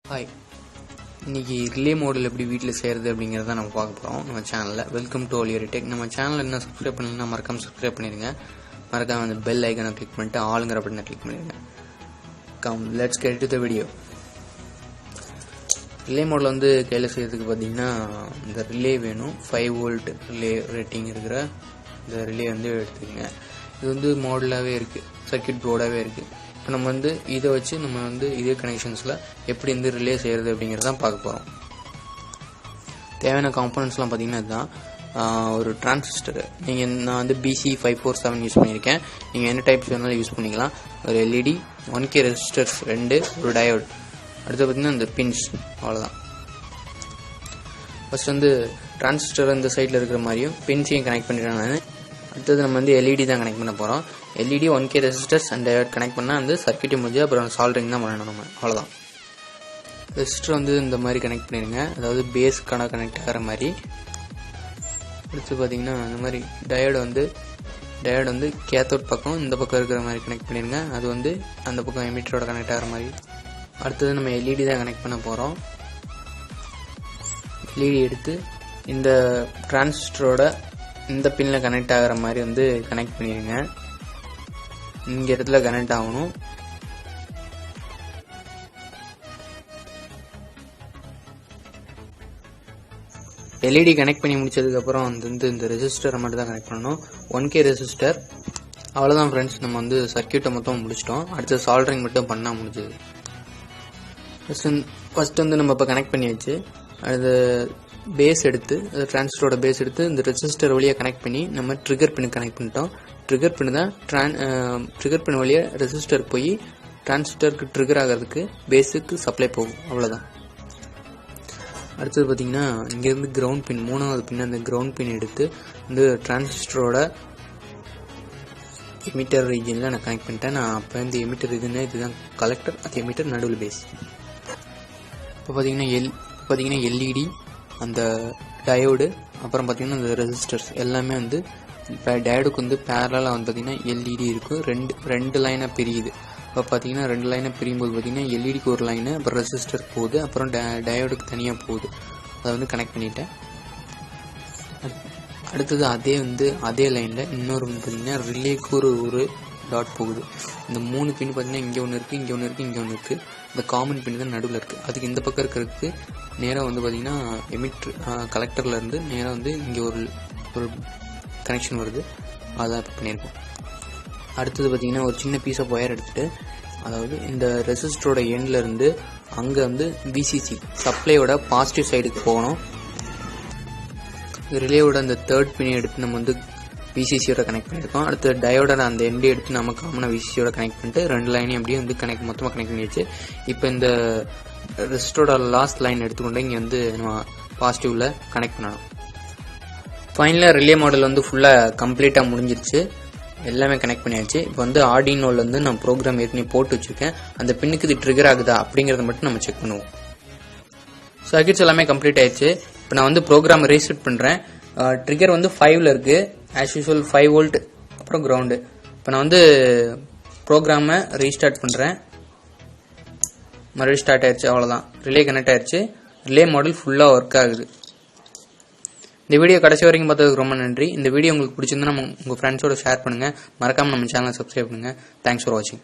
Hi, இன்றைக்கி relay model எப்படி வீட்டில் செய்கிறது அப்படிங்கிறத நம்ம பார்க்க போகிறோம் நம்ம சேனலில். Welcome to all tech. நம்ம சேனலில் என்ன சப்ஸ்கிரைப் பண்ணலைன்னா மறக்காமல் சப்ஸ்கிரைப் பண்ணிடுங்க. மறக்காமல் அந்த பெல் ஐக்கனை கிளிக் பண்ணிட்டு ஆளுங்கிற பட்டனை கிளிக் பண்ணிடுங்க. Let's get to the video. Relay model வந்து கையில் செய்கிறதுக்கு பார்த்தீங்கன்னா இந்த ரிலே வேணும். 5 வோல்ட் ரிலே ரேட்டிங் இருக்கிற இந்த ரிலே வந்து எடுத்துக்கோங்க. இது வந்து மாடலாகவே இருக்குது, சர்க்யூட் போர்டாகவே இருக்குது. இப்போ நம்ம வந்து இதை வச்சு நம்ம வந்து இதே கனெக்ஷன்ஸில் எப்படி வந்து ரிலே செய்கிறது அப்படிங்கிறது தான் பார்க்க போகிறோம். தேவையான காம்பனன்ட்ஸ்லாம் பார்த்தீங்கன்னா இதுதான். ஒரு டிரான்சிஸ்டர், நான் வந்து BC547 யூஸ் பண்ணியிருக்கேன். நீங்கள் என்ன டைப்ஸ் வேணாலும் யூஸ் பண்ணிக்கலாம். ஒரு LED, 1K ரெசிஸ்டர்ஸ் 2, ஒரு டயோட். அடுத்து பார்த்தீங்கன்னா இந்த பின்ஸ், அவ்வளோதான். ஃபர்ஸ்ட் வந்து டிரான்சிஸ்டர் இந்த சைடில் இருக்கிற மாதிரியும் பின்ஸையும் கனெக்ட் பண்ணிடுறேன் நான். அடுத்தது நம்ம வந்து LED தான் கனெக்ட் பண்ண போகிறோம். LED, 1K resistors and diode connect பண்ணால் வந்து சர்க்யூட்டை முடிஞ்சு அப்புறம் சால்டரிங் தான் பண்ணணும் நம்ம, அவ்வளோதான். ரெசிஸ்டர் வந்து இந்த மாதிரி கனெக்ட் பண்ணிடுங்க, அதாவது பேஸ்க்கான கனெக்ட் ஆகிற மாதிரி. அடுத்து பார்த்தீங்கன்னா இந்த மாதிரி டயோடு வந்து கேத்தோட் பக்கம் இந்த பக்கம் இருக்கிற மாதிரி கனெக்ட் பண்ணிடுங்க. அது வந்து அந்த பக்கம் எமிட்டரோட கனெக்ட் ஆகிற மாதிரி. அடுத்தது நம்ம LED தான் கனெக்ட் பண்ண போகிறோம். LED எடுத்து இந்த டிரான்சிஸ்டரோட இந்த பின்னில் கனெக்ட் ஆகிற மாதிரி வந்து கனெக்ட் பண்ணிடுங்க. இங்கே இடத்துல கனெக்ட் ஆகணும். LED கனெக்ட் பண்ணி முடிச்சதுக்கப்புறம் வந்து இந்த ரெசிஸ்டரை மட்டும் தான் கனெக்ட் பண்ணணும். 1K resistor. அவ்வளோதான் ஃப்ரெண்ட்ஸ், நம்ம வந்து சர்க்யூட்டை மொத்தம் முடிச்சிட்டோம். அடுத்து சால்டரிங் மட்டும் பண்ணால் முடிஞ்சது. ஃபர்ஸ்ட் வந்து நம்ம இப்போ கனெக்ட் பண்ணி வச்சு அது பேஸ் எடுத்து, டிரான்சிஸ்டரோட பேஸ் எடுத்து இந்த ரெசிஸ்டர் வழியாக கனெக்ட் பண்ணி நம்ம ட்ரிகர் பின் கனெக்ட் பண்ணிட்டோம். ட்ரிகர் பின் தான் ட்ரிகர் பின் வழியாக ரெசிஸ்டர் போய் டிரான்சிஸ்டருக்கு ட்ரிகர் ஆகிறதுக்கு பேஸுக்கு சப்ளை போகும், அவ்வளோதான். அடுத்தது பார்த்தீங்கன்னா இங்கேருந்து கிரவுண்ட் பின், 3வது பின், அந்த கிரவுண்ட் பின் எடுத்து இந்த டிரான்சிஸ்டரோட எமிட்டர் ரீஜனில் நான் கனெக்ட் பண்ணிட்டேன். நான் அப்போ வந்து எமிட்டர் இதுதான் கலெக்டர், அது எமிட்டர், நடுவில் பேஸ். இப்போ பார்த்தீங்கன்னா LED, அந்த டயோடு, அப்புறம் பார்த்தீங்கன்னா இந்த ரெசிஸ்டர்ஸ் எல்லாமே வந்து இப்போ டயோடுக்கு வந்து பேரலாக வந்து பார்த்தீங்கன்னா LED இருக்கும். ரெண்டு லைனாக பிரியுது. இப்போ பார்த்தீங்கன்னா 2 லைனாக பிரியும் போது பார்த்தீங்கன்னா LEDக்கு ஒரு லைனு, அப்புறம் ரெசிஸ்டர் போகுது, அப்புறம் டயோடுக்கு தனியாக போகுது. அதை வந்து கனெக்ட் பண்ணிட்டேன். அடுத்தது அதே லைனில் இன்னொரு பார்த்தீங்கன்னா ரிலேக்கு ஒரு டாட் போகுது. இந்த 3 பின் பார்த்தீங்கன்னா இங்கே ஒன்று இருக்குது, இங்கே ஒன்று இருக்குது, இங்கே ஒன்று இருக்குது. இந்த காமன் பின் தான் நடுவில் இருக்குது. அதுக்கு இந்த பக்கம் இருக்கிறதுக்கு நேராக வந்து பார்த்தீங்கன்னா எமிட்டர் கலெக்டர்லேருந்து நேராக வந்து இங்கே ஒரு கனெக்ஷன் வருது. அதான் இப்போ பண்ணியிருக்கோம். அடுத்தது பார்த்தீங்கன்னா ஒரு சின்ன பீஸ் ஆஃப் ஒயர் எடுத்துகிட்டு, அதாவது இந்த ரெசிஸ்டரோட எண்ட்லேருந்து அங்கே வந்து VCC சப்ளையோட பாசிட்டிவ் சைடுக்கு போகணும். ரிலேயோட அந்த 3rd பின்னை எடுத்து நம்ம வந்து VCCயோட கனெக்ட் பண்ணியிருக்கோம். அடுத்து டயோட அந்த எண்டை எடுத்து நம்ம காமனாக VCCயோட கனெக்ட் பண்ணிட்டு 2 லைனையும் அப்படியே வந்து மொத்தமாக கனெக்ட் பண்ணிடுச்சு. இப்போ இந்த ரெசிஸ்டரோட லாஸ்ட் லைன் எடுத்துக்கொண்டு இங்கே வந்து நம்ம பாசிட்டிவில் கனெக்ட் பண்ணணும். ஃபைனலாக ரிலே மாடல் வந்து ஃபுல்லாக கம்ப்ளீட்டாக முடிஞ்சிருச்சு, எல்லாமே கனெக்ட் பண்ணியாச்சு. இப்போ வந்து ஆர்டினோவில் வந்து நான் ப்ரோக்ராம் ஏற்கனவே போட்டு வச்சுருக்கேன். அந்த பின்னுக்கு இது ட்ரிகர் ஆகுதா அப்படிங்கிறத மட்டும் நம்ம செக் பண்ணுவோம். சர்க்யூட்ஸ் எல்லாமே கம்ப்ளீட் ஆயிடுச்சு. இப்போ நான் வந்து ப்ரோக்ராம் ரீசெட் பண்ணுறேன். ட்ரிகர் வந்து 5ல் இருக்குது, ஆஸ் யூஸ்வல் 5 வோல்ட், அப்புறம் கிரவுண்டு. இப்போ நான் வந்து ப்ரோக்ராமை ரீஸ்டார்ட் பண்ணுறேன். மறுபடியும் ஸ்டார்ட் ஆயிடுச்சு, அவ்வளோதான். ரிலே கனெக்ட் ஆயிடுச்சு. ரிலே மாடல் ஃபுல்லாக ஒர்க் ஆகுது. இந்த வீடியோ கடைசி வரைக்கும் பார்த்ததுக்கு ரொம்ப நன்றி. இந்த வீடியோ உங்களுக்கு பிடிச்சிருந்தா உங்கள் ஃப்ரெண்ட்ஸோட ஷேர் பண்ணுங்கள். மறக்காமல் நம்ம சேனலை சப்ஸ்கிரைப் பண்ணுங்கள். தேங்க்ஸ் ஃபார் வாட்சிங்.